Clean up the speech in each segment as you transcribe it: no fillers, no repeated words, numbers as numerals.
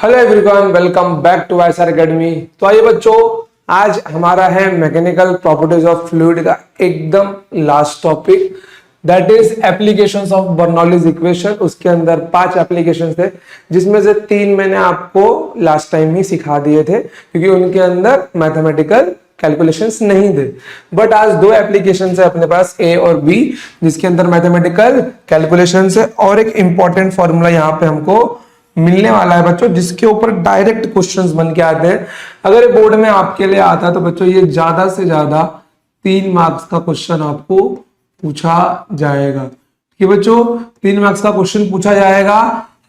Hello everyone, welcome back to YSR academy. तो आइए बच्चों, आज हमारा है मैकेनिकल प्रॉपर्टीज ऑफ फ्लूइड का एकदम last topic, that is applications of Bernoulli's equation. उसके अंदर 5 एप्लीकेशंस थे, जिसमें से 3 मैंने आपको लास्ट टाइम ही सिखा दिए थे क्योंकि उनके अंदर मैथमेटिकल कैलकुलेशंस नहीं थे। बट आज 2 एप्लीकेशंस है अपने पास, ए और बी, जिसके अंदर मैथमेटिकल कैलकुलेशंस है और एक इंपॉर्टेंट फॉर्मूला यहाँ पे हमको मिलने वाला है बच्चों, जिसके ऊपर डायरेक्ट क्वेश्चंस बन के आते हैं। अगर बोर्ड में आपके लिए आता है तो बच्चों ये ज्यादा से ज्यादा 3 मार्क्स का क्वेश्चन आपको पूछा जाएगा। कि बच्चों 3 मार्क्स का क्वेश्चन पूछा जाएगा,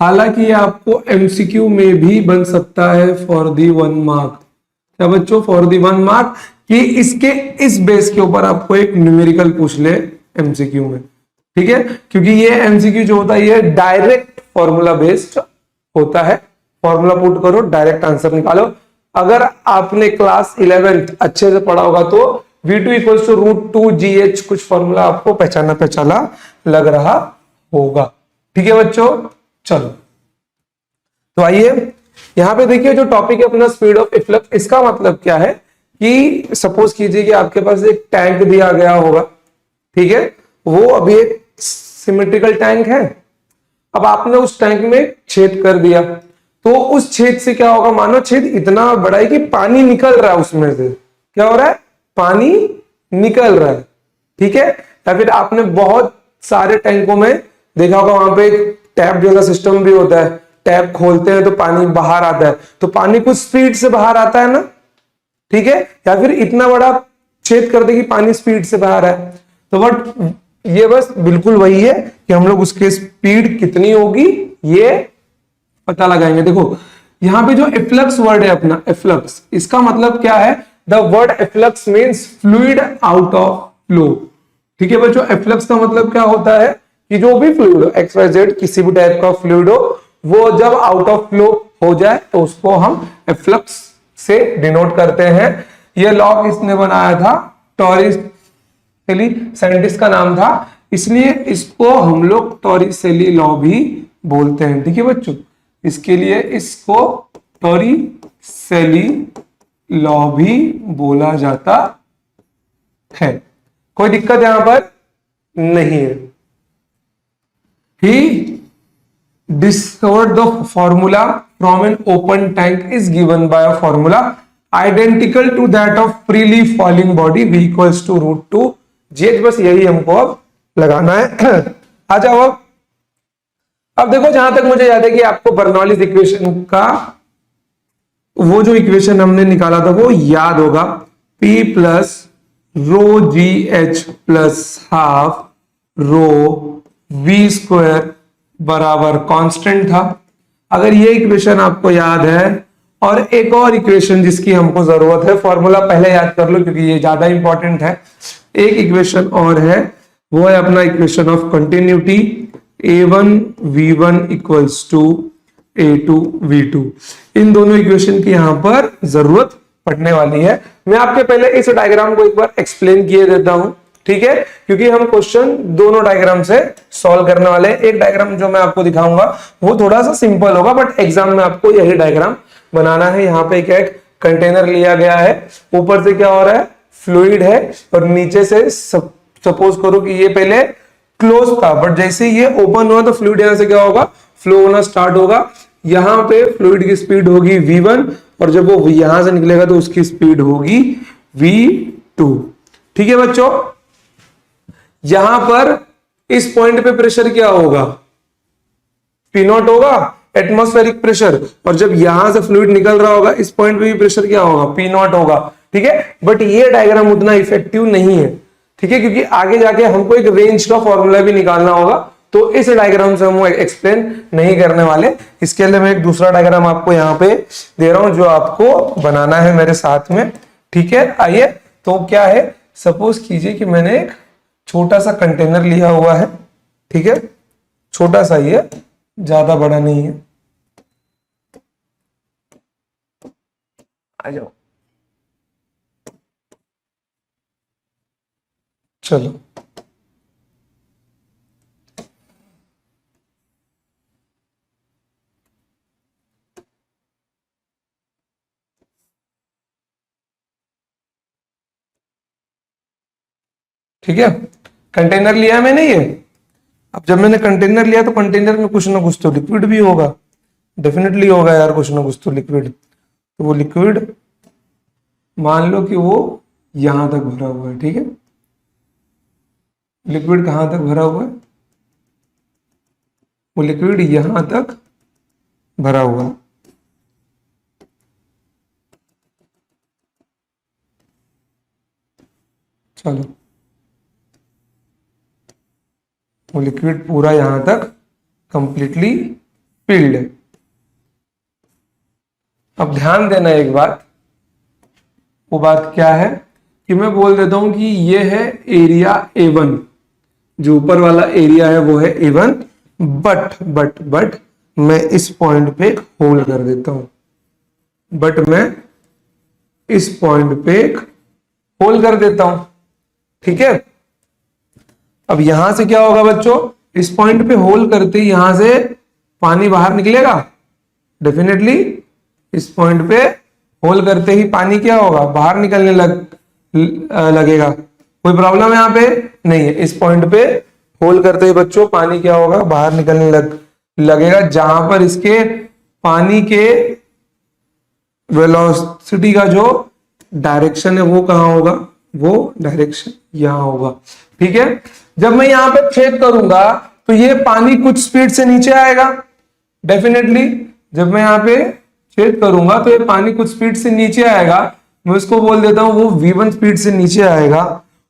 हालांकि ये आपको एमसीक्यू में भी बन सकता है फॉर दी 1 मार्क। क्या बच्चों? फॉर दी 1 मार्क, कि इसके इस बेस के ऊपर आपको एक न्यूमेरिकल पूछ ले एमसीक्यू में। ठीक है, क्योंकि ये एमसीक्यू जो होता है ये डायरेक्ट फॉर्मूला बेस्ड होता है। फॉर्मूला पुट करो, डायरेक्ट आंसर निकालो। अगर आपने क्लास 11th अच्छे से पढ़ा होगा तो V2 इक्वल्स टू √2GH कुछ फॉर्मूला आपको पहचाना लग रहा होगा। ठीक है बच्चों, चलो तो आइए यहां पे देखिए, जो टॉपिक है अपना स्पीड ऑफ इफ्लक्स, इसका मतलब क्या है कि सपोज कीजिए कि आपके पास एक टैंक दिया गया होगा। ठीक है, वो अभी एक सिमेट्रिकल टैंक है। अब आपने उस टैंक में छेद कर दिया, तो उस छेद से क्या होगा? मानो छेद इतना बड़ा है कि पानी निकल रहा है उसमें से। क्या हो रहा है? पानी निकल रहा है। ठीक है, या फिर आपने बहुत सारे टैंकों में देखा होगा, वहां पे एक टैप जैसा सिस्टम भी होता है। टैप खोलते हैं तो पानी बाहर आता है, तो पानी कुछ स्पीड से बाहर आता है ना। ठीक है, या फिर इतना बड़ा छेद कर दे कि पानी स्पीड से बाहर है। तो बट ये बस बिल्कुल वही है कि हम लोग उसके स्पीड कितनी होगी ये पता लगाएंगे। देखो यहां पे जो एफ्लक्स वर्ड है अपना, एफ्लक्स, इसका मतलब क्या है? The word efflux means fluid out of flow. ठीक है बच्चों, एफ्लक्स का मतलब क्या होता है कि जो भी फ्लूइड हो, XYZ किसी भी टाइप का फ्लूइड हो, वो जब आउट ऑफ फ्लो हो जाए तो उसको हम एफ्लक्स से डिनोट करते हैं। ये लॉ किसने बनाया था? टॉरिसेली, साइंटिस्ट का नाम था, इसलिए इसको हम लोग टॉरिसेली लॉ भी बोलते हैं। ठीक है बच्चों, इसके लिए इसको टॉरिसेली लॉ भी बोला जाता है। कोई दिक्कत यहां पर नहीं है। ही discovered the formula from an open tank is given by a formula identical to that of freely falling body V equals to √2GH। बस यही हमको अब लगाना है। आ जाओ अब देखो, जहां तक मुझे याद है कि आपको बर्नौलीज इक्वेशन का वो जो इक्वेशन हमने निकाला था वो याद होगा, P प्लस रो GH प्लस हाफ रो V स्क्वायर बराबर कांस्टेंट था। अगर ये इक्वेशन आपको याद है, और एक और इक्वेशन जिसकी हमको जरूरत है, फॉर्मूला पहले याद कर लो क्योंकि ये ज्यादा इंपॉर्टेंट है। एक इक्वेशन और है, वो है अपना equation of continuity, A1V1 equals to A2V2। इन दोनों इक्वेशन की यहां पर जरूरत पड़ने वाली है। मैं आपके पहले इस डायग्राम को एक बार एक्सप्लेन किए देता हूं। ठीक है, क्योंकि हम क्वेश्चन दोनों डायग्राम से सॉल्व करने वाले हैं। एक डायग्राम जो मैं आपको दिखाऊंगा वो थोड़ा सा सिंपल होगा, बट एग्जाम में आपको यही डायग्राम बनाना है। यहाँ पे क्या एक कंटेनर लिया गया है, ऊपर से क्या हो रहा है? फ्लूइड है, और नीचे से सपोज करो कि ये पहले क्लोज था, बट जैसे ये ओपन हुआ तो फ्लूइड यहां से क्या होगा? फ्लो होना स्टार्ट होगा। यहां पे फ्लूइड की स्पीड होगी V1, और जब वो यहां से निकलेगा तो उसकी स्पीड होगी V2। ठीक है बच्चों, यहां पर इस पॉइंट पे प्रेशर क्या होगा? P0 होगा, एटमॉस्फेरिक प्रेशर। और जब यहां से फ्लूइड निकल रहा होगा इस पॉइंट पे भी प्रेशर क्या होगा? P0 होगा। ठीक है, बट ये डायग्राम उतना इफेक्टिव नहीं है। ठीक है, क्योंकि आगे जाके हमको एक रेंज का फॉर्मूला भी निकालना होगा, तो इस डायग्राम से हम एक्सप्लेन नहीं करने वाले। इसके लिए मैं एक दूसरा डायग्राम आपको यहाँ पे दे रहा हूं जो आपको बनाना है मेरे साथ में। ठीक है, आइए। तो क्या है, सपोज कीजिए कि मैंने एक छोटा सा कंटेनर लिया हुआ है। ठीक है, छोटा सा ही है, ज्यादा बड़ा नहीं है। आ जाओ, चलो ठीक है, कंटेनर लिया मैंने ये। अब जब मैंने कंटेनर लिया तो कंटेनर में कुछ ना कुछ तो लिक्विड भी होगा, डेफिनेटली होगा यार, कुछ ना कुछ तो लिक्विड। तो वो लिक्विड मान लो कि वो यहां तक भरा हुआ है, ठीक है। लिक्विड कहां तक भरा हुआ है? वो लिक्विड यहां तक भरा हुआ है। चलो, वो लिक्विड पूरा यहां तक कंप्लीटली फिल्ड है। अब ध्यान देना एक बात, वो बात क्या है कि मैं बोल देता हूं कि ये है एरिया A1, जो ऊपर वाला एरिया है वो है A1, बट मैं इस पॉइंट पे एक होल कर देता हूं, बट मैं इस पॉइंट पे एक होल कर देता हूं, ठीक है। अब यहां से क्या होगा बच्चों, इस पॉइंट पे होल करते ही यहां से पानी बाहर निकलेगा, डेफिनेटली इस पॉइंट पे होल करते ही पानी क्या होगा, बाहर निकलने लगेगा। कोई प्रॉब्लम है यहाँ पे नहीं है। इस पॉइंट पे होल करते ही बच्चों पानी क्या होगा, बाहर निकलने लगेगा। जहां पर इसके पानी के वेलोसिटी का जो डायरेक्शन है वो कहां होगा, वो डायरेक्शन यहां होगा, ठीक है। जब मैं यहां पे छेद करूंगा तो ये पानी कुछ स्पीड से नीचे आएगा, डेफिनेटली जब मैं यहां पे छेद करूंगा तो ये पानी कुछ स्पीड से नीचे आएगा। मैं उसको बोल देता हूं वो V1 स्पीड से नीचे आएगा,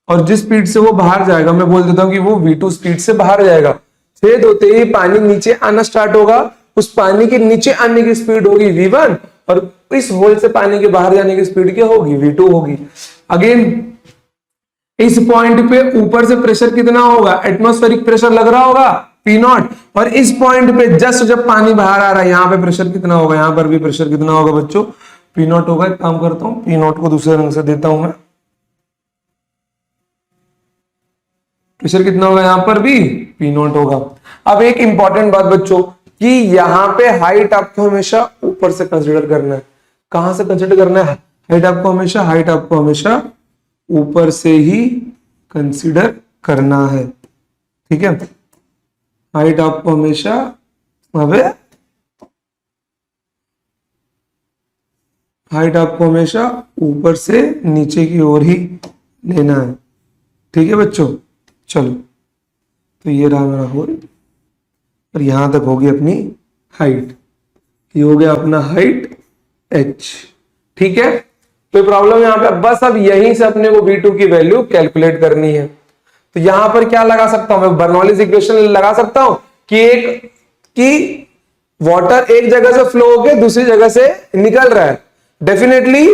और जिस स्पीड से वो बाहर जाएगा मैं बोल देता हूं कि वो V2 स्पीड से बाहर जाएगा। छेद होते ही पानी नीचे आना स्टार्ट होगा, उस पानी के नीचे आने की स्पीड होगी V1, और इस होल से पानी के बाहर जाने की स्पीड क्या होगी, V2 होगी। अगेन इस पॉइंट पे ऊपर से प्रेशर कितना होगा, एटमॉस्फेरिक प्रेशर लग रहा होगा P0, और इस पॉइंट पे जस्ट जब पानी बाहर आ रहा है यहां पे प्रेशर कितना होगा, यहां पर भी प्रेशर कितना होगा बच्चों, P0 होगा। एक काम करता हूं, P0 को दूसरे रंग से देता हूं मैं। प्रेशर कितना होगा यहां पर भी, P0 होगा। अब एक इंपॉर्टेंट बात बच्चों कि यहां पे हाइट आपको हमेशा ऊपर से कंसीडर करना है। कहां से कंसीडर करना है हाइट आपको हमेशा, हाइट आपको हमेशा ऊपर से ही कंसीडर करना है, ठीक है। हाइट आपको हमेशा हाइट आपको हमेशा ऊपर से नीचे की ओर ही लेना है, ठीक है बच्चों। चलो, तो ये रहा मेरा होल, और यहां तक होगी अपनी हाइट, ये हो गया अपना हाइट h, ठीक है। कोई प्रॉब्लम यहां पे, बस अब यहीं से अपने को V2 की वैल्यू कैलकुलेट करनी है। तो यहां पर क्या लगा सकता हूं मैं, बर्नौलीज इक्वेशन लगा सकता हूं कि वाटर एक जगह से फ्लो होकर दूसरी जगह से निकल रहा है, डेफिनेटली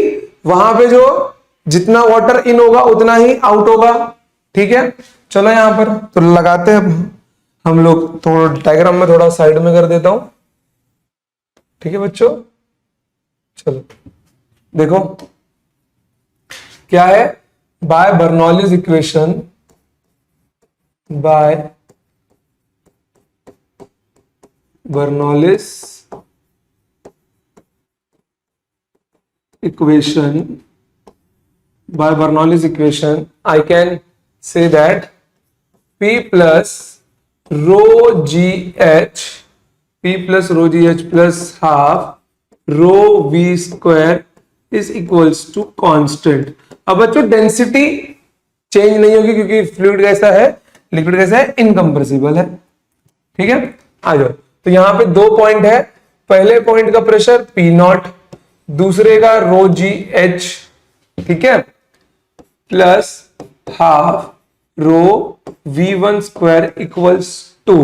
वहां पे जो जितना वाटर इन होगा उतना ही आउट होगा, ठीक है। चलो यहां पर तो लगाते हैं हम लोग, थोड़ा डायग्राम में थोड़ा साइड में कर देता हूं, ठीक है बच्चों। चलो देखो क्या है, by Bernoulli's equation, by Bernoulli's equation, by Bernoulli's equation I can say that P plus rho GH, P plus rho GH plus half rho V square is equals to constant। अब बच्चों डेंसिटी चेंज नहीं होगी क्योंकि fluid कैसा है, liquid कैसा है, incompressible है, ठीक है। आ जाओ, तो यहां पे दो पॉइंट है, पहले पॉइंट का प्रेशर P0, दूसरे का रो जी एच, ठीक है, plus half rho V1 square equals to,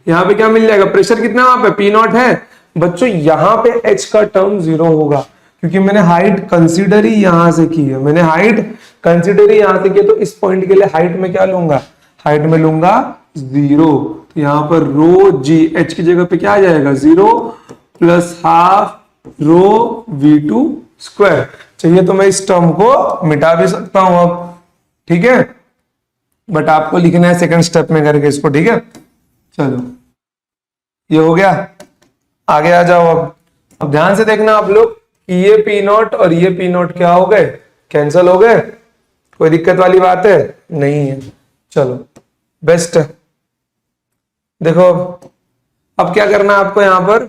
यहां पे क्या मिल जाएगा, प्रेशर कितना वहां पे P0 है बच्चों, यहां पे H का टर्म 0 होगा क्योंकि मैंने हाइट कंसीडर ही यहां से की है, मैंने हाइट कंसीडर ही यहां से की, तो इस पॉइंट के लिए हाइट में क्या लूंगा, हाइट में लूंगा 0। तो यहां पर रो जी एच की जगह पे क्या आ जाएगा 0 plus half rho V2 square. चाहिए तो मैं इस टर्म को मिटा भी सकता हूं अब, ठीक है, बट आपको लिखना है सेकंड स्टेप में करके इसको, ठीक है। चलो ये हो गया, आगे आ जाओ। अब ध्यान से देखना आप लोग कि ये P0 और ये P0 क्या हो गए, कैंसल हो गए, कोई दिक्कत वाली बात है नहीं है। चलो बेस्ट है। देखो अब क्या करना है आपको, यहां पर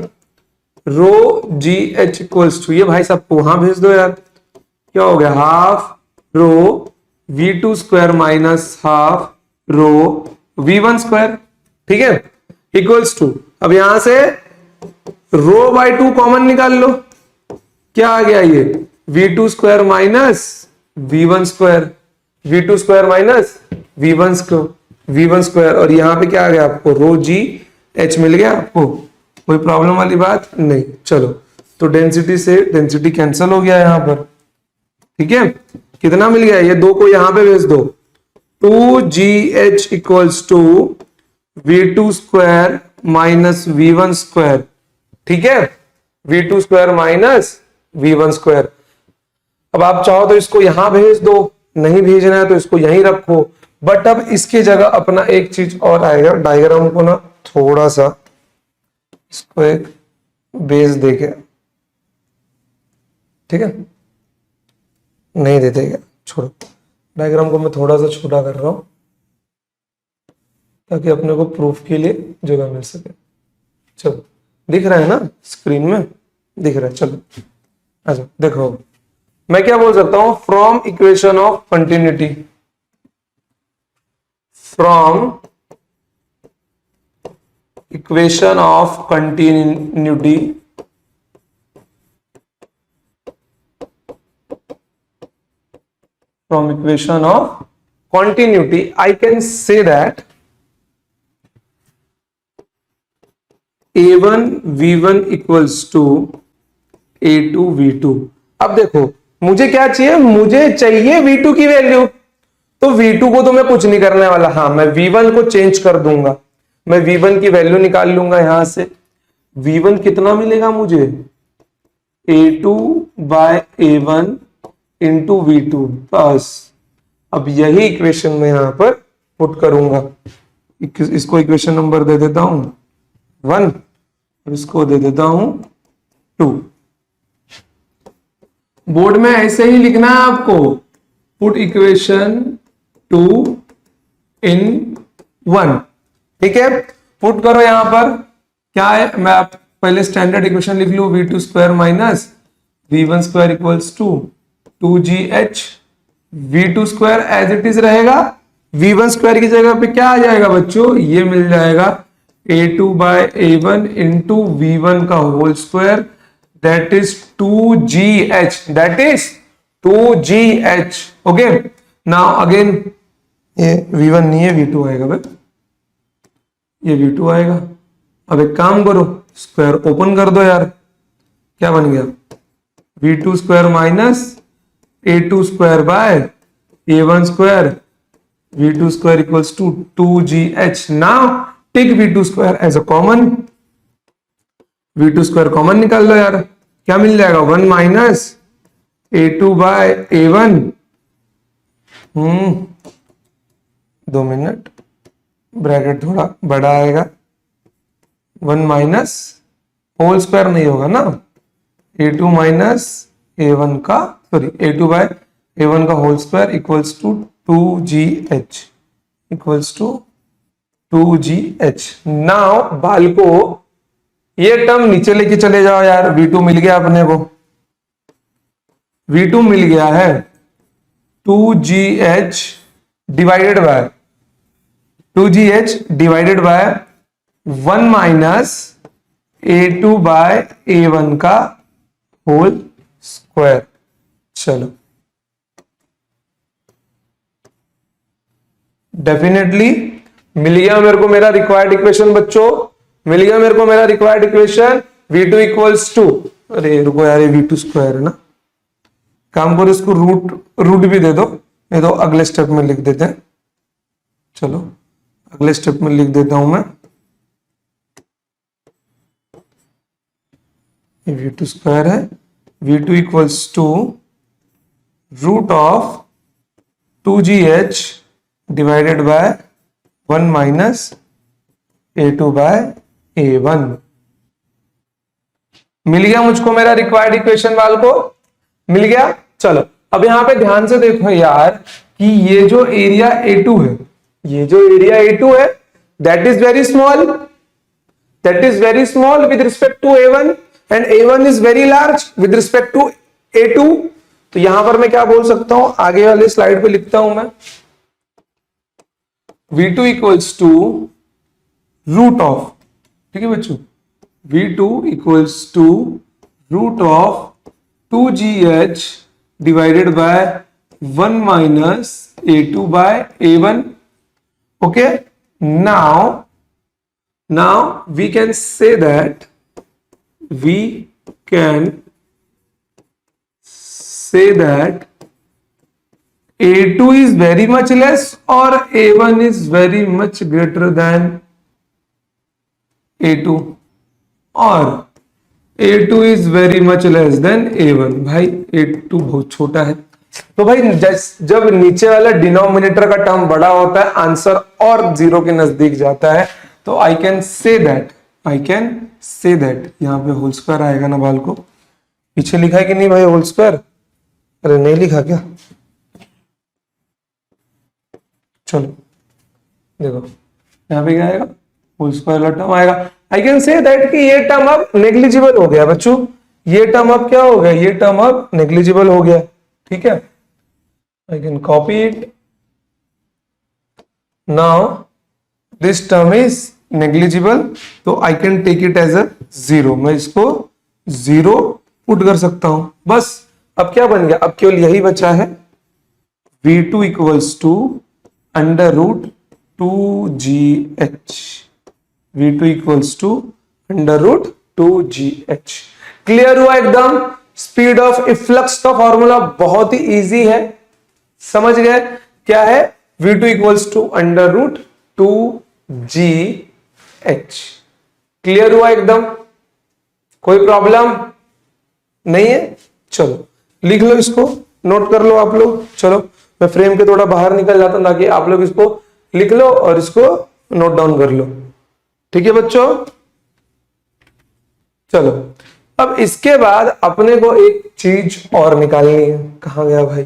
रो जी एच इक्वल्स टू, ये भाई साहब को वहां भेज दो यार, क्या हो गया, half rho V two square minus half rho V one square, ठीक है, इक्वल्स टू, अब यहां से रो बाय टू कॉमन निकाल लो, क्या आ गया ये V two square minus V one square, V two square minus V one square, और यहां पे क्या आ गया आपको, रो जी एच मिल गया आपको, कोई प्रॉब्लम वाली बात नहीं। चलो तो डेंसिटी से डेंसिटी कैंसिल हो गया यहां पर, ठीक है, कितना मिल गया, ये दो को यहां पे भेज दो, 2gh equals to V two square minus V one square, ठीक है, V two square minus V one square. अब आप चाहो तो इसको यहां भेज दो, नहीं भेजना है तो इसको यहीं रखो, बट अब इसकी जगह अपना एक चीज और आएगा, डायग्राम को ना थोड़ा सा इसको एक बेस देके, ठीक है, नहीं देते क्या, छोड़ो, डायग्राम को मैं थोड़ा सा छोटा कर रहा हूं ताकि अपने को प्रूफ के लिए जगह मिल सके। चलो दिख रहा है ना स्क्रीन में, दिख रहा है, चलो अच्छा देखो मैं क्या बोल सकता हूं, from equation of continuity, from equation of continuity from equation of continuity I can say that a1 v1 equals to a2 v2। अब देखो मुझे क्या चाहिए, मुझे चाहिए v2 की वैल्यू, तो v2 को तो मैं कुछ नहीं करने वाला, हाँ मैं v1 को चेंज कर दूंगा, मैं v1 की वैल्यू निकाल लूंगा यहां से, v1 कितना मिलेगा मुझे, a2 by a1 into v2 बस। अब यही इक्वेशन में यहां पर पुट करूंगा, इसको इक्वेशन नंबर दे देता हूं 1 और इसको दे देता हूं 2। बोर्ड में ऐसे ही लिखना है आपको, पुट इक्वेशन 2 इन 1, ठीक है, पुट करो यहां पर क्या है, मैं आप पहले स्टैंडर्ड इक्वेशन लिख लू, V two square minus V one square equals to 2gh, v2 square as it is रहेगा, v1 स्क्वायर की जगह पे क्या आ जाएगा बच्चों, ये मिल जाएगा a2 by a1 into v1 का whole square, that is 2gh, that is 2gh, okay. Now again ये v1 नहीं है, v2 आएगा भाई, ये v2 आएगा। अब एक काम करो, स्क्वायर ओपन कर दो यार, क्या बन गया, v2 square minus a2 square by a1 square, v2 square equals to 2gh। Now take v2 square as a common, v2 square common निकाल लो यार, क्या मिल जाएगा, 1 minus a2 by a1, 2 minute, bracket थोड़ा बड़ा आएगा, 1 माइनस होल स्क्वायर नहीं होगा ना, a2 माइनस a1 का, सॉरी a2 बाय a1 का whole square equals to 2gh, equals to 2gh। Now बाल को ये टर्म नीचे लेके चले जाओ यार, v2 मिल गया अपने को, v2 मिल गया है 2gh divided by 1 minus a2 by a1 का होल स्क्वायर। चलो डेफिनेटली मिल गया मेरे को मेरा रिक्वायर्ड इक्वेशन बच्चों, मिल गया मेरे को मेरा required equation, v2 equals to, अरे रुको यार ये v2 स्क्वायर है ना, काम करो इसको रूट भी दे दो, नहीं तो अगले स्टेप में लिख देते हैं, चलो अगले स्टेप में लिख देता हूं मैं, v2 स्क्वायर है, v2 equals to root of 2gh divided by 1 minus a2 by a1। मिल गया मुझको मेरा रिक्वायर्ड इक्वेशन वाल को, मिल गया। चलो अब यहां पे ध्यान से देखो यार कि ये जो एरिया A2 है, ये जो एरिया A2 है, that is very small, that is very small with respect to A1 and A1 is very large with respect to A2। तो यहां पर मैं क्या बोल सकता हूं, आगे वाले स्लाइड पे लिखता हूं मैं, V2 equals to root of, ठीक है बच्चों, V2 equals to root of 2GH divided by 1 minus A2 by A1। Okay, now we can say that A2 is very much less or A1 is very much greater than A2 और A2 is very much less than A1। भाई A2 बहुत छोटा है, तो भाई जब नीचे वाला डिनोमिनेटर का टर्म बड़ा होता है, आंसर और जीरो के नजदीक जाता है, तो आई कैन से दैट यहाँ पे होल स्क्वायर आएगा ना, बाल को पीछे लिखा है कि नहीं भाई होल स्क्वायर? अरे नहीं लिखा क्या? चलो देखो यहाँ पे क्या आएगा, होल स्क्वायर वाला टर्म आएगा। आई कैन से दैट कि ये टर्म अब नेग्लिजिबल हो गया बच्चों, ये टर्म अब क्या हो गया, ये टर्म अब नेग्लिजिबल हो गया, ठीक है। I can copy it, now this term is negligible, तो I can take it as a zero, मैं इसको जीरो पुट कर सकता हूं। बस अब क्या बन गया, अब केवल यही बचा है, V2 equals to under root 2GH, V2 equals to under root 2GH। Clear हुआ एकदम? स्पीड ऑफ इफ्लक्स का फॉर्मूला बहुत ही इजी है, समझ गए क्या है? V2 equals to under root 2GH। Clear हुआ एकदम? कोई प्रॉब्लम नहीं है? चलो लिख लो, इसको नोट कर लो आप लोग। चलो मैं फ्रेम के थोड़ा बाहर निकल जाता हूं ताकि आप लोग इसको लिख लो और इसको नोट डाउन कर लो, ठीक है बच्चों। चलो अब इसके बाद अपने को एक चीज और निकालनी है, कहां गया भाई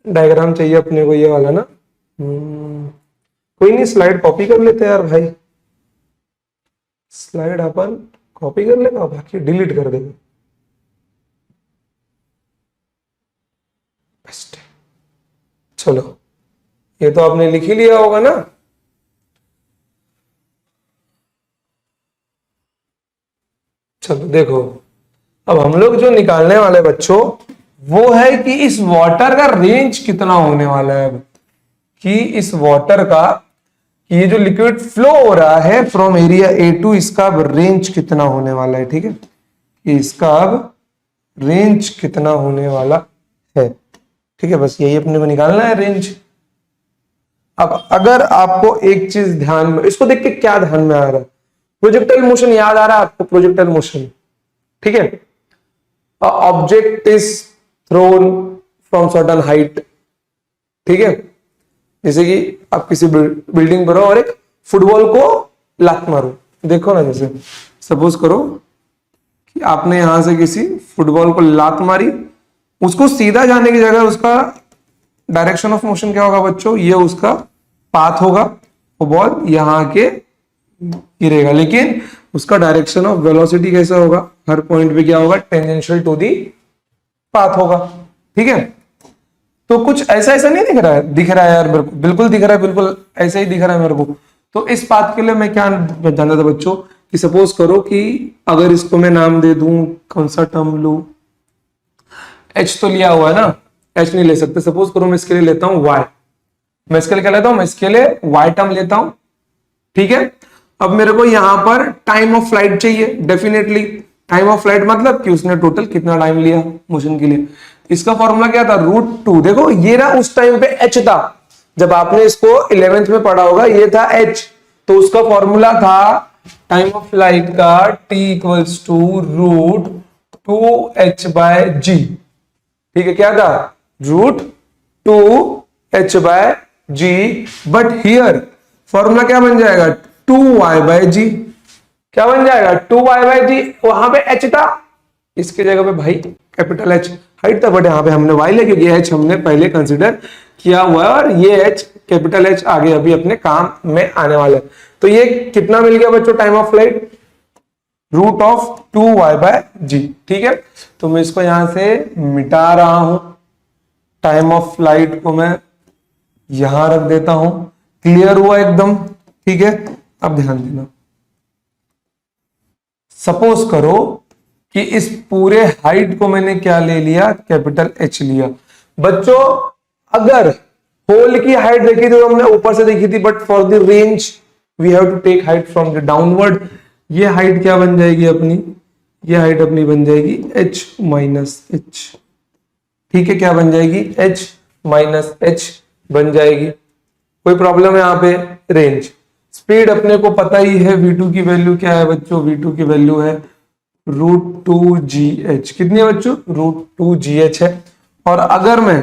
डायग्राम, चाहिए अपने को ये वाला ना, कोई नहीं स्लाइड कॉपी कर लेते यार भाई, स्लाइड अपन कॉपी कर लेगा, बाकी डिलीट कर देगा। चलो ये तो आपने लिख ही लिया होगा ना, चलो देखो अब हम लोग जो निकालने वाले बच्चों वो है कि इस वाटर का रेंज कितना होने वाला है, अब कि इस वाटर का, ये जो लिक्विड फ्लो हो रहा है फ्रॉम एरिया A2, इसका अब रेंज कितना होने वाला है, ठीक है, कि इसका अब रेंज कितना होने वाला है, ठीक है। बस यही अपने को निकालना है, रेंज। अब अगर आपको एक चीज ध्यान में, इसको देख के क्या ध्यान में आ रहा है, प्रोजेक्टाइल मोशन याद आ रहा है आपको, प्रोजेक्टाइल मोशन, ठीक है। Object is throne from certain height, ठीक है, जैसे कि आप किसी बिल्डिंग पर हो और एक फुटबॉल को लात मारो, देखो ना, जैसे सपोज करो कि आपने यहां से किसी फुटबॉल को लात मारी, उसको सीधा जाने की जगह उसका डायरेक्शन ऑफ मोशन क्या होगा बच्चों, ये उसका पाथ होगा, वो बॉल यहां के गिरेगा, लेकिन उसका डायरेक्शन ऑफ वेलोसिटी कैसा होगा, हर पॉइंट पे क्या होगा, टेंजेंशियल टू दी पाथ होगा, ठीक है। तो कुछ ऐसा ऐसा नहीं दिख रहा है यार, बिल्कुल दिख रहा है, बिल्कुल ऐसा ही दिख रहा है मेरे को। तो इस पाथ के लिए मैं क्या जानता था बच्चों, कि सपोज करो कि अगर इसको मैं नाम दे दूं, कौन सा टर्म लूं, H तो लिया हुआ है ना, H नहीं ले सकते, सपोज करो मैं इसके लिए लेता हूं Y, मैं इसके लिए क्या लेता हूं, मैं इसके लिए Y टर्म लेता हूं, ठीक है। अब मेरे को यहां पर टाइम ऑफ फ्लाइट चाहिए, डेफिनेटली टाइम ऑफ फ्लाइट मतलब कि उसने टोटल कितना टाइम लिया मोशन के लिए। इसका फॉर्मूला क्या था, √2। देखो ये ना उस टाइम पे H था, जब आपने इसको 11th में पढ़ा होगा, ये था H, तो उसका फॉर्मूला था टाइम ऑफ फ्लाइट का T इक्वल्स टू √2h/g, ठीक है, क्या था, √2h/g, बट हियर फॉर्मूला क्या बन जाएगा, 2y/g, क्या बन जाएगा, 2y/g, वहां पे h था, इसकी जगह पे भाई कैपिटल H हाइट था, बट यहां पे हमने y ले, क्योंकि h हमने पहले कंसीडर किया हुआ है और ये h कैपिटल H आगे अभी अपने काम में आने वाला है। तो ये कितना मिल गया बच्चों टाइम ऑफ फ्लाइट, √2y/g। ठीक है, तो मैं इसको यहां से मिटा रहा हूं, टाइम ऑफ फ्लाइट को मैं यहां रख देता हूं। क्लियर हुआ एकदम? ठीक है, अब ध्यान देना, सपोज करो कि इस पूरे हाइट को मैंने क्या ले लिया, कैपिटल H लिया। बच्चों अगर होल की हाइट देखी तो हमने ऊपर से देखी थी, but for the range we have to take height from the downward. ये हाइट क्या बन जाएगी अपनी, ये हाइट अपनी बन जाएगी h माइनस h। ठीक है, क्या बन जाएगी, h माइनस h बन जाएगी। कोई प्रॉब्लम है यहाँ पे? रेंज, स्पीड अपने को पता ही है, v2 की वैल्यू क्या है बच्चों, v2 की वैल्यू है √2gh। कितनी है बच्चों, √2gh है। और अगर मैं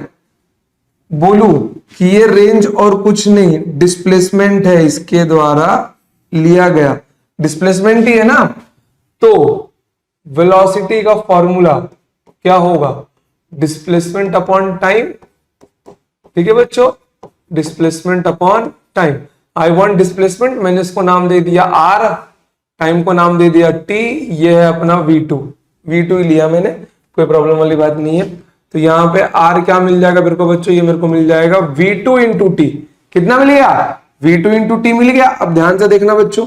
बोलूं कि ये रेंज और कुछ नहीं, डिस्प्लेसमेंट है इसके द्वारा लिया गया, डिस्प्लेसमेंट ही है ना, तो वेलोसिटी का फॉर्मूला क्या होगा, डिस्प्लेसमेंट अपॉन टाइम। ठीक है बच्चों, displacement upon time. I want displacement, मैंने इसको नाम दे दिया r, टाइम को नाम दे दिया t, ये है अपना v2 ही लिया मैंने, कोई प्रॉब्लम वाली बात नहीं है। तो यहां पे r क्या मिल जाएगा मेरे को बच्चों, ये मेरे को मिल जाएगा v2 इंटू टी। कितना मिल गया, v2 इंटू टी मिल गया। अब ध्यान से देखना बच्चों,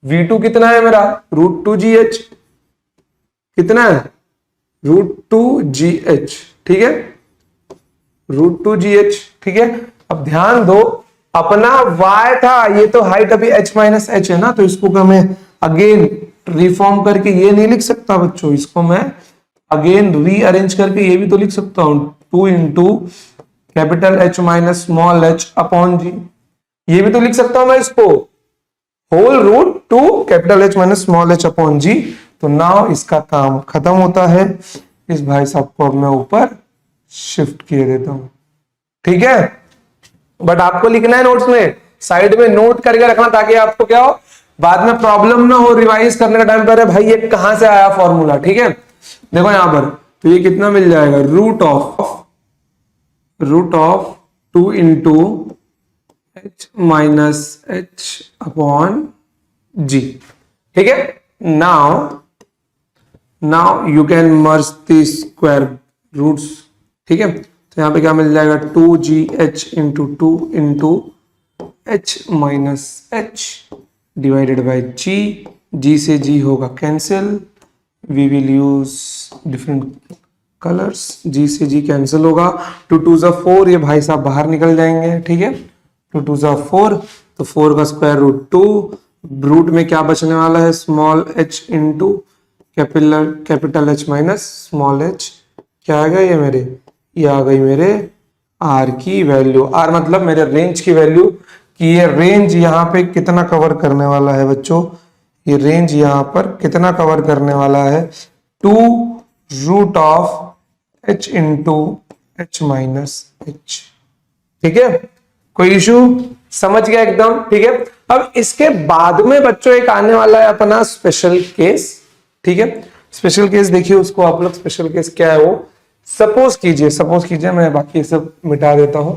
v2 कितना है मेरा, √2gh। कितना है, √2gh। ठीक है, √2gh। ठीक है, अब ध्यान दो, अपना y था, ये तो हाइट अभी h माइनस h है ना, तो इसको मैं अगेन रिफॉर्म करके ये नहीं लिख सकता बच्चों, इसको मैं अगेन रीअरेंज करके ये भी तो लिख सकता हूं, 2 into capital H minus small h upon g। ये भी तो लिख सकता हूं मैं इसको, होल√2 capital H minus small h upon g। तो नाउ इसका काम खत्म होता है। इस भाई साहब को अब मैं ऊपर शिफ्ट किए देता हूं। ठीक है, बट आपको लिखना है नोट्स में, साइड में नोट करके रखना, ताकि आपको क्या हो, बाद में प्रॉब्लम ना हो रिवाइज करने का टाइम पर, भाई ये कहां से आया फॉर्मूला। ठीक है, देखो यहां पर, तो ये कितना मिल जाएगा, √ऑफ 2 into h minus h upon g। ठीक है, now you can merge the square roots. ठीक है, तो यहां पे क्या मिल जाएगा, 2gh into 2 into h minus h divided by g से g होगा cancel, we will use different colours, g से g कैंसिल होगा, 2 2 जा 4, ये भाई साहब बाहर निकल जाएंगे। ठीक है, 2 2 जा 4, तो 4 का स्क्वायर √2, रूट में क्या बचने वाला है, small h into capital H minus small h। क्या आ गया ये मेरे, ये आ गई मेरे r की वैल्यू, r मतलब मेरे रेंज की वैल्यू, कि ये रेंज यहाँ पे कितना कवर करने वाला है बच्चों, ये रेंज यहाँ पर कितना कवर करने वाला है, 2 √h into h minus h। ठीक है, कोई इशू, समझ गया एकदम। ठीक है, अब इसके बाद में बच्चों एक आने वाला है अपना स्पेशल केस। ठीक है, स्पेशल केस देखिए उसको आप लोग, स्पेशल केस क्या है वो, सपोज कीजिए मैं बाकी सब मिटा देता हूं।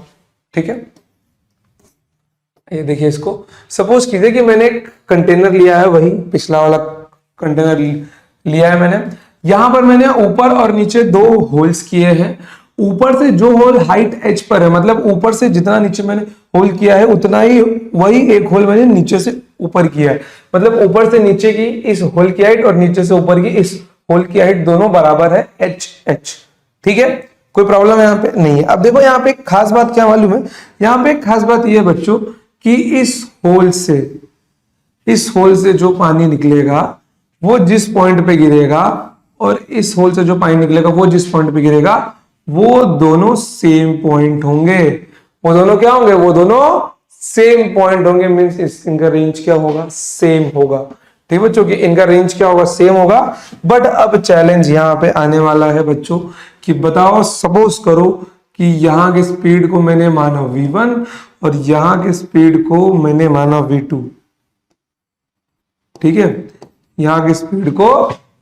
ठीक है, ये देखिए इसको, सपोज कीजिए कि मैंने एक कंटेनर लिया है, वही पिछला वाला कंटेनर लिया है मैंने, यहां पर मैंने ऊपर और नीचे 2 होल्स किए हैं। ऊपर से जो होल हाइट h पर है, मतलब ऊपर से जितना नीचे मैंने होल किया है उतना ही वही एक होल मैंने नीचे से ऊपर किया है, मतलब ऊपर से नीचे की इस होल की हाइट और नीचे से ऊपर की इस होल की हाइट दोनों बराबर है h। ठीक है, कोई प्रॉब्लम यहाँ पे नहीं है। अब देखो यहाँ पे एक खास बात क्या मालूम है, यहाँ पे एक खास बात ये है बच्चों कि इस होल से जो पानी निकलेगा वो जिस पॉइंट पे गिरेगा, और इस होल से जो पानी निकलेगा वो जिस पॉइंट पे गिरेगा, वो दोनों सेम पॉइंट होंगे। वो दोनों क्या होंगे, वो दोनों सेम पॉइंट होंगे, मींस इनका रेंज क्या होगा, सेम होगा। ठीक है बच्चों, कि इनका रेंज क्या होगा, सेम होगा। बट अब चैलेंज यहाँ पे आने वाला है बच्चों कि बताओ, सपोज करो कि यहाँ की स्पीड को मैंने माना v1 और यहाँ की स्पीड को मैंने माना v2। ठीक है, यहाँ की स्पीड को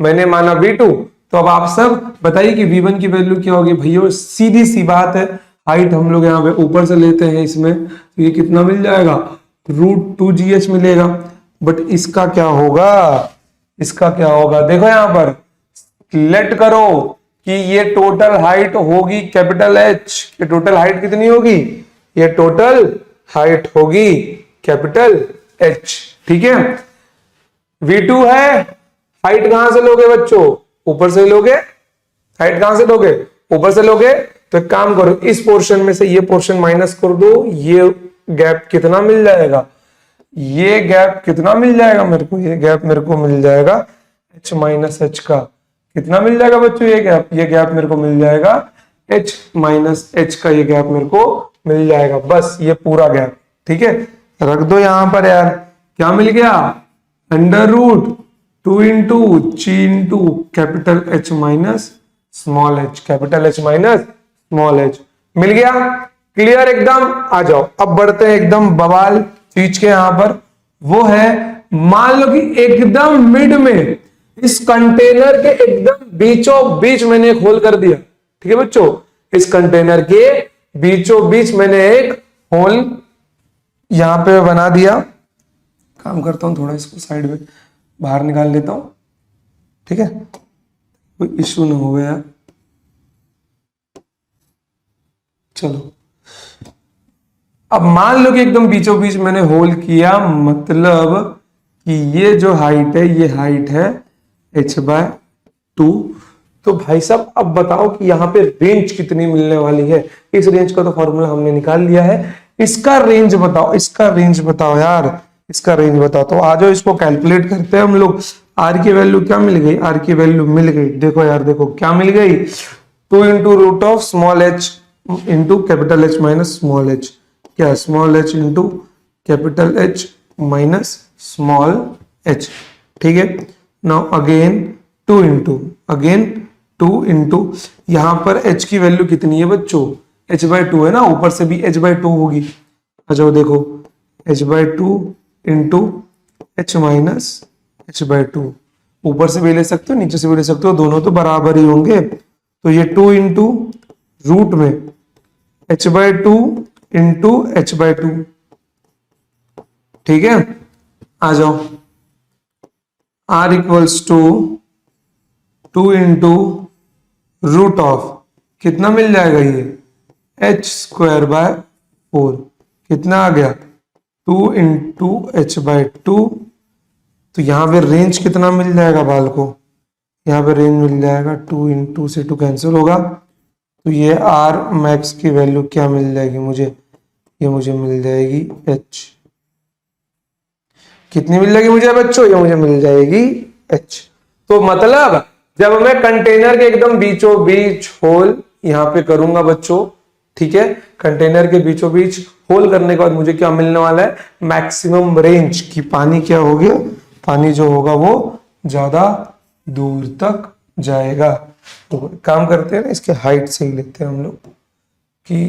मैंने माना v2, तो अब आप सब बताइए कि v1 की वैल्यू क्या होगी। भैया सीधी सी बात है, हाइट हम लोग यहाँ पे ऊपर से लेते हैं इसमें, तो ये कितना मिल जाएगा, √2gh मिलेगा। बट इसका क्या होगा, इसका क्या होगा, देखो यहां पर लेट करो कि ये टोटल हाइट होगी कैपिटल एच। ये टोटल हाइट कितनी होगी, ये टोटल हाइट होगी कैपिटल एच। ठीक है, V2 है, हाइट कहां से लोगे बच्चों, ऊपर से लोगे। हाइट कहां से लोगे, ऊपर से लोगे। तो एक काम करो, इस पोर्शन में से ये पोर्शन माइनस कर दो, ये गैप कितना मिल जाएगा, ये गैप कितना मिल जाएगा मेरे को, ये गैप मेरे को मिल जाएगा h माइनस एच का। कितना मिल जाएगा बच्चों, ये गैप मेरे को मिल जाएगा h माइनस एच का, ये गैप मेरे को मिल जाएगा, बस ये पूरा गैप। ठीक है, रख दो यहां पर यार, क्या मिल गया, √2 इंटू ची into capital H minus small h, capital H minus small h मिल गया। क्लियर एकदम, आ जाओ अब बढ़ते हैं एकदम बवाल चीज के यहां पर। वो है, मान लो कि एकदम मिड में इस कंटेनर के एकदम बीचों बीच मैंने एक होल कर दिया। ठीक है बच्चों, इस कंटेनर के बीचों बीच मैंने एक होल यहां पे बना दिया। काम करता हूं, थोड़ा इसको साइड में बाहर निकाल लेता हूं। ठीक है, कोई इश्यू ना हो यार। चलो, अब मान लो कि एकदम बीचों बीच मैंने होल किया, मतलब कि ये जो हाइट है, ये हाइट है h/2। तो भाई साहब अब बताओ कि यहाँ पे रेंज कितनी मिलने वाली है। इस रेंज का तो फॉर्मूला हमने निकाल लिया है, इसका रेंज बताओ, इसका रेंज बताओ यार, इसका रेंज बताओ। तो आ जाओ इसको कैलकुलेट करते हैं हम लोग। आर की वैल्यू क्या मिल गई, आर की वैल्यू मिल गई, देखो यार देखो क्या मिल गई, 2 into root of small h into capital H minus small h। क्या, small h into capital H minus small h। ठीक है, now again 2 into, again 2 into, यहां पर h की वैल्यू कितनी है बच्चों, h/2 है ना, ऊपर से भी h/2 होगी। आ जाओ देखो, h/2 into h minus h/2, ऊपर से भी ले सकते हो नीचे से भी ले सकते हो, दोनों तो बराबर ही होंगे। तो ये 2 इंटू रूट में h/2 इंटू h/2। ठीक है, आ जाओ, r equals to 2 into root of, कितना मिल जाएगा ये, h²/4। कितना आ गया, 2 इंटू h/2। तो यहां पे रेंज कितना मिल जाएगा बाल को, यहाँ पे रेंज मिल जाएगा 2 इंटू से 2 कैंसिल होगा, तो ये r मैक्स की वैल्यू क्या मिल जाएगी मुझे, ये मुझे मिल जाएगी h। कितनी मिल जाएगी मुझे बच्चों, ये मुझे मिल जाएगी h। तो मतलब जब मैं कंटेनर के एकदम बीचों बीच होल यहां पे करूंगा बच्चों, ठीक है, कंटेनर के बीचों बीच होल करने के बाद मुझे क्या मिलने वाला है, मैक्सिमम रेंज की, पानी क्या हो गया, पानी जो होगा वो ज्यादा दूर तक जाएगा। तो काम करते हैं ना, इसके हाइट से ही लेते हैं हम लोग कि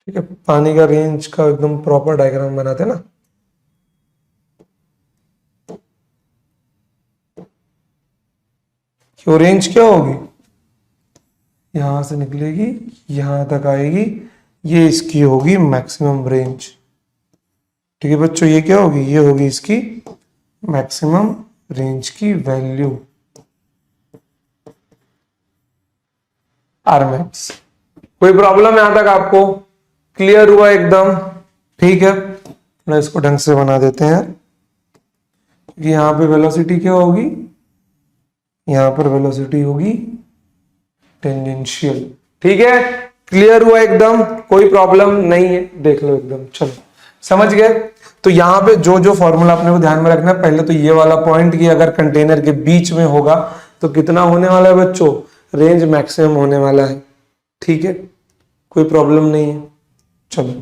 ठीक है, पानी का रेंज का एकदम प्रॉपर डायग्राम बनाते हैं ना। क्यों, रेंज क्या होगी, यहां से निकलेगी यहां तक आएगी, ये इसकी होगी मैक्सिमम रेंज। ठीक है बच्चों, ये क्या होगी, ये होगी इसकी मैक्सिमम रेंज की वैल्यू, आर मैक्स। कोई प्रॉब्लम यहां तक आपको क्लियर हुआ एकदम, ठीक है। थोड़ा इसको ढंग से बना देते हैं, क्योंकि यहां पे वेलोसिटी क्या होगी, यहां पर वेलोसिटी होगी टेंजेंशियल। ठीक है, क्लियर हुआ एकदम, कोई प्रॉब्लम नहीं है, देख लो एकदम, चलो समझ गए। तो यहां पे जो जो फॉर्मूला अपने को ध्यान में रखना है, पहले तो ये वाला पॉइंट कि अगर कंटेनर के बीच में होगा तो कितना होने वाला है बच्चों, रेंज मैक्सिमम होने वाला है। ठीक है, कोई प्रॉब्लम नहीं है, चलो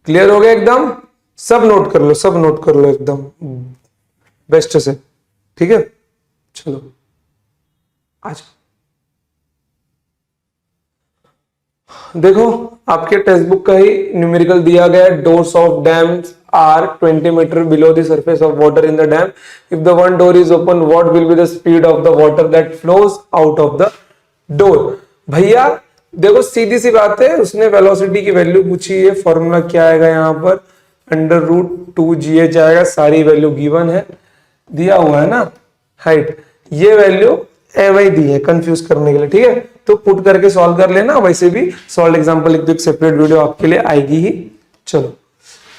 क्लियर हो गया एकदम, सब नोट कर लो, सब नोट कर लो एकदम बेस्ट से। ठीक है, चलो आज देखो आपके टेक्स्ट बुक का ही न्यूमेरिकल दिया गया है, doors of dams are 20 metre below the surface of water in the dam, if the one door is open what will be the speed of the water that flows out of the door. भैया देखो सीधी सी बात है, उसने velocity की value पूछी है, formula क्या आएगा यहाँ पर √2gh आएगा, सारी वैल्यू गिवन है, दिया हुआ है ना हाइट, ये वैल्यू वही दी है कंफ्यूज करने के लिए, ठीक है। तो पुट करके सॉल्व कर लेना, वैसे भी सॉल्व एग्जांपल लिख दो, एक सेपरेट वीडियो आपके लिए आएगी ही। चलो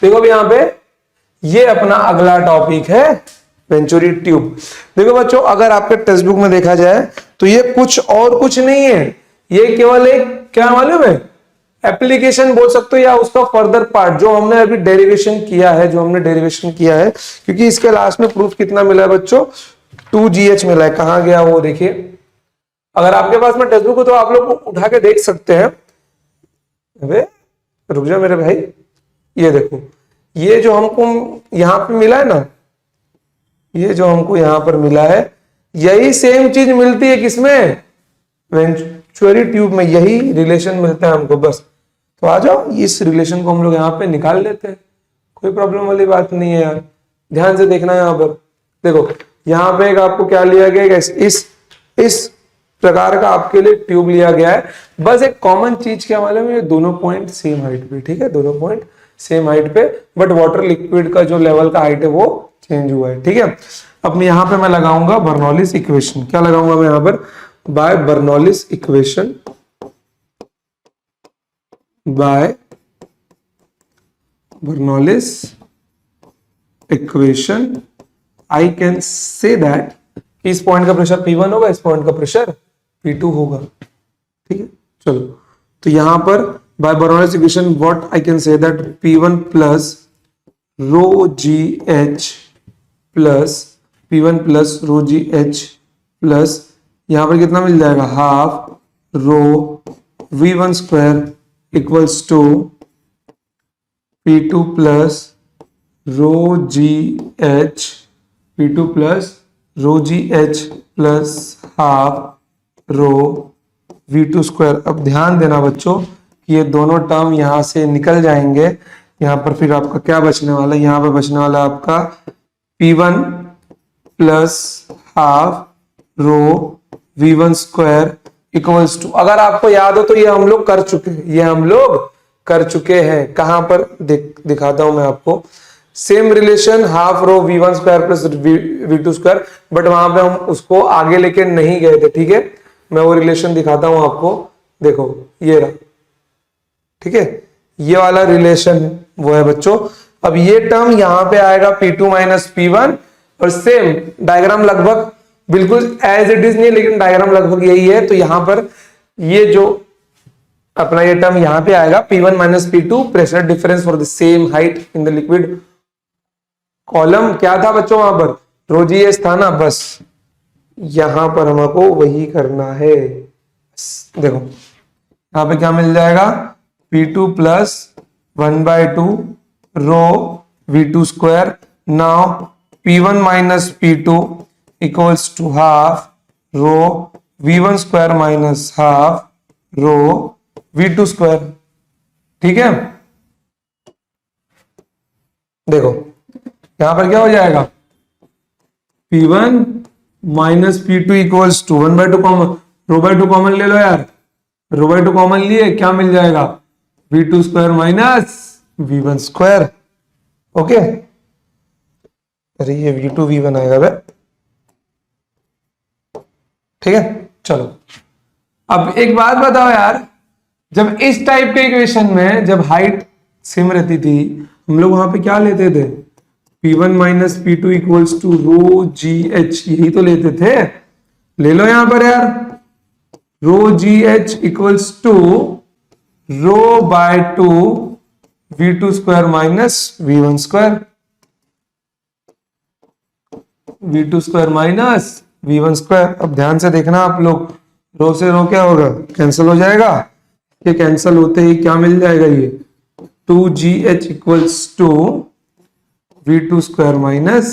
देखो अभी यहाँ पे ये अपना अगला टॉपिक है वेंचुरी ट्यूब। देखो बच्चों अगर आपके टेक्स्ट बुक में देखा जाए तो ये कुछ और कुछ नहीं है, ये केवल एक क्या मालूम है एप्लीकेशन बोल सकते हो, या उसका फर्दर पार्ट जो हमने अभी डेरिवेशन किया है, क्योंकि इसके लास्ट में प्रूफ कितना मिला है बच्चों 2gh मिला है। कहां गया वो देखिए, अगर आपके पास में टेक्स्ट बुक हो तो आप लोग उठा के देख सकते हैं। अबे रुक जा मेरे भाई, ये देखो ये जो हमको यहां पे मिला है ना, ये जो हमको यहां पर मिला है, यही सेम चीज मिलती है किसमें वेंचुरी ट्यूब में, यही रिलेशन मिलता है हमको बस। तो आ जाओ इस रिलेशन को हम लोग यहाँ पे निकाल लेते हैं, कोई प्रॉब्लम वाली बात नहीं है यार, ध्यान से देखना यहाँ पर। देखो यहाँ पे एक आपको क्या लिया गया, इस प्रकार का आपके लिए ट्यूब लिया गया है, बस एक कॉमन चीज क्या मालूम है, ये दोनों पॉइंट सेम हाइट पे, ठीक है, दोनों पॉइंट सेम हाइट पे, बट वाटर लिक्विड का जो लेवल का हाइट है वो चेंज हुआ है, ठीक है। अब यहाँ पे मैं लगाऊंगा बर्नौलिस इक्वेशन, क्या लगाऊंगा मैं यहाँ पर, by Bernoulli's equation, by Bernoulli's equation I can say that इस पॉइंट का प्रेशर P1 होगा, इस पॉइंट का प्रेशर P2 होगा, ठीक है। चलो तो यहां पर by Bernoulli's equation what I can say that P1 plus ρgh plus P1 plus ρgh plus यहां पर कितना मिल जाएगा half rho V1 square equals to P2 plus ρgh, P2 plus ρgh plus half rho V2 square. अब ध्यान देना बच्चों कि ये दोनों टर्म यहां से निकल जाएंगे, यहां पर फिर आपका क्या बचने वाला है, यहां पर बचने वाला है आपका P1 plus half rho V1 square equals to, अगर आपको याद हो तो ये हम लोग कर चुके हैं, कहां पर दिखाता हूं मैं आपको, same relation half rho V1 square plus V2 square, but वहां पे हम उसको आगे लेके नहीं गए थे, ठीक है। मैं वो रिलेशन दिखाता हूं आपको, देखो ये रहा, ठीक है, ये वाला रिलेशन वो है बच्चों। अब ये टर्म यहां पे आएगा P2 माइनस P1, और सेम डायग्राम लगभग बिल्कुल एज इट इज नहीं, लेकिन डायग्राम लगभग यही है। तो यहां पर ये जो अपना ये टर्म यहां पे आएगा P1 minus P2 pressure difference for the same height in the liquid column, क्या था बच्चों वहां पर ρgh था ना, बस यहां पर हमको वही करना है। देखो यहां पे क्या मिल जाएगा P2 plus 1/2 rho V2 square, now P1 minus P2 equals to half rho V1 square minus half rho V2 square, ठीक है। देखो यहां पर क्या हो जाएगा P1 minus P2 equals to 1/2 common, रो/2 कॉमन ले लो यार, रो/2 कॉमन लिए क्या मिल जाएगा V2 square minus V1 square, okay. अरे ये V2 V1 आएगा बे, ठीक है। चलो अब एक बात बताओ यार, जब इस टाइप के इक्वेशन में जब हाइट सेम रहती थी, हम लोग वहां पे क्या लेते थे P1 minus P2 equals to ρgh, यही तो लेते थे, ले लो यहां पर यार ρgh इक्वल्स टू रो/2 V2 square minus V1 square, V2 square minus V1 square. अब ध्यान से देखना आप लोग, रो से रो क्या होगा कैंसिल हो जाएगा, ये कैंसिल होते ही क्या मिल जाएगा, ये 2gh equals to V2 square minus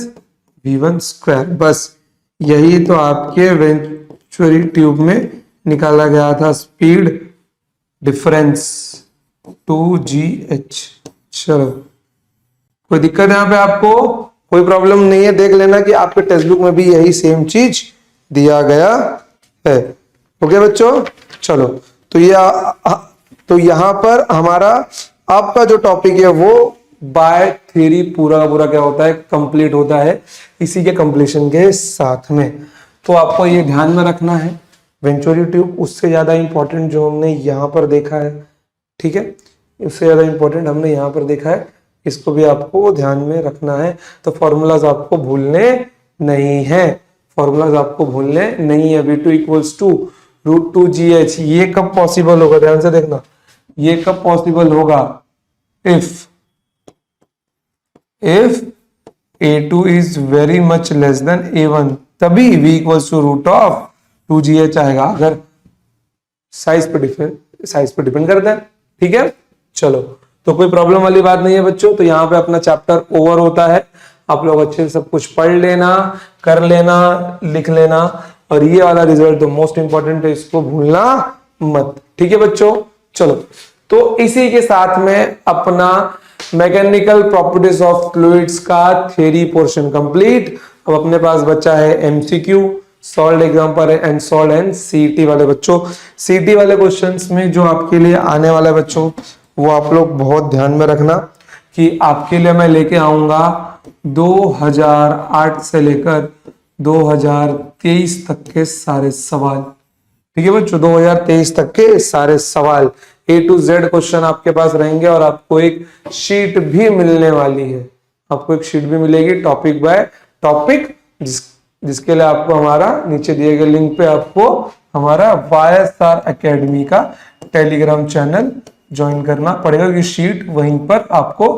V1 square. बस यही तो आपके वेंचुरी ट्यूब में निकाला गया था स्पीड डिफरेंस 2GH। चलो कोई दिक्कत है यहाँ पे आपको? कोई प्रॉब्लम नहीं है, देख लेना कि आपके टेक्स्ट बुक में भी यही सेम चीज दिया गया है। ओके बच्चों, चलो तो यहाँ पर हमारा आपका जो टॉपिक है वो बाय थ्योरी पूरा का पूरा क्या होता है, कंप्लीट होता है इसी के कंप्लीशन के साथ में। तो आपको ये ध्यान में रखना है, वेंचुरी ट्यूब उससे ज्यादा इंपॉर्टेंट जो हमने यहाँ पर देखा है, ठीक है, उससे ज्यादा इंपॉर्टेंट हमने यहाँ पर देखा है, इसको भी आपको ध्यान में रखना है। तो फॉर्मूलाज आपको भूलने नहीं है, फॉर्मूलाज आपको भूलने नहीं है। V2 equals to √2GH। ये कब पॉसिबल होगा, ध्यान से देखना, ये कब पॉसिबल होगा? If A2 is very much less than A1, तभी V इक्वल्स टू √2GH आएगा। अगर साइज पे डिपेंड करता है, ठीक है। चलो तो कोई प्रॉब्लम वाली बात नहीं है बच्चों। तो यहाँ पे अपना चैप्टर ओवर होता है। आप लोग अच्छे से सब कुछ पढ़ लेना, कर लेना, लिख लेना, और ये वाला रिजल्ट तो मोस्ट इंपॉर्टेंट है, इसको भूलना मत, ठीक है बच्चों। चलो तो इसी के साथ में अपना मैकेनिकल प्रॉपर्टीज ऑफ फ्लूइड्स का थ्योरी पोर्शन कंप्लीट। अब अपने पास बच्चा है MCQ, solve example and solve and सीटी वाले बच्चों। सीटी वाले क्वेश्चंस में जो आपके लिए आने वाला है बच्चों, वो आप लोग बहुत ध्यान में रखना कि आपके लिए मैं लेके आऊंगा 2008 से लेकर 2023 तक के सारे सवाल, ठीक है बच्चों, 2023 तक के सारे सवाल A to Z क्वेश्चन आपके पास रहेंगे। और आपको एक शीट भी मिलने वाली है, आपको एक शीट भी मिलेगी टॉपिक बाय टॉपिक, जिसके लिए आपको हमारा नीचे दिए गए लिंक पे आपको हमारा YSR एकेडमी का टेलीग्राम चैनल ज्वाइन करना पड़ेगा, कि शीट वहीं पर आपको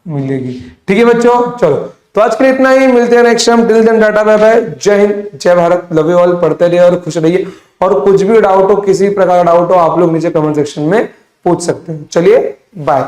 मिलेगी, ठीक है बच्चों। चलो तो आज के लिए इतना ही, मिलते हैं next time. Till then tata bye bye, जय हिंद, जय भारत, लव यू ऑल। पढ़ते रहिए और खुश रहिए, और कुछ भी डाउट हो, किसी प्रकार का डाउट हो, आप लोग नीचे कमेंट सेक्शन में पूछ सकते हैं। चलिए बाय।